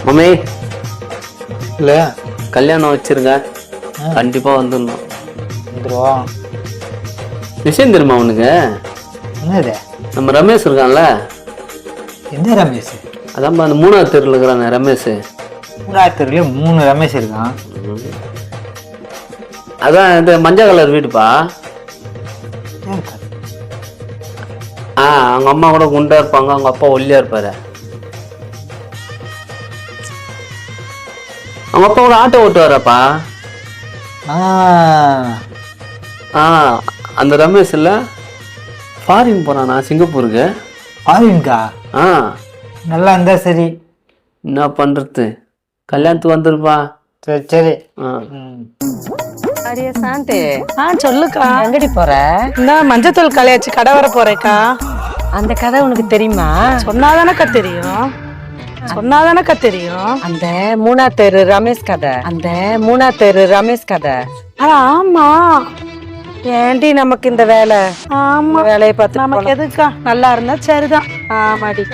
Mummy இல்ல கல்யாணம் வச்சிருங்க, கண்டிப்பா வந்துடணும். வந்துருவோம். விஷயம் தெரியுமா உனக்கு? என்னது? நம்ம ரமேஷ் இருக்கான்ல, எந்த ரமேஷ்? அதான் அந்த 3வது தெருவில் இருக்கிறானே ரமேஷ். 3வது தெருவுல 3 ரமேஷ் இருக்கான். அதான் இந்த மஞ்சள் கலர் வீடுப்பா. அவங்க அம்மா கூட குண்டா இருப்பாங்க, அவங்க அப்பா ஒல்லியா இருப்பாரு. அவங்க அப்பா கூட ஆட்டோ ஓட்டுவாரப்பா. அந்த ரமேஷ் இல்ல ஃபாரின் போறானா சிங்கப்பூருக்கு. ஃபாரின்கா? நல்லா இருந்தா சரி. என்ன பண்றது, கல்யாணத்துக்கு வந்துருப்பா. சரி சரி. அடியே சாந்தி. சொல்லுக்கா. எங்கடி போற? இந்த மஞ்சத்தூள் கலையாச்சு கடை வர போறேக்கா. அந்த கதை உனக்கு தெரியுமா? சொன்னாதானக்கா தெரியும். அந்த 3வது தெரு ரமேஷ் கதை. அந்த 3வது தெரு ரமேஷ் கதை. ஆமா. ஏண்டி நமக்கு இந்த வேலை? ஆமா, வேலையை பார்த்து நமக்கு எதுக்கா? நல்லா இருந்தா சரிதான். ஆமாடி.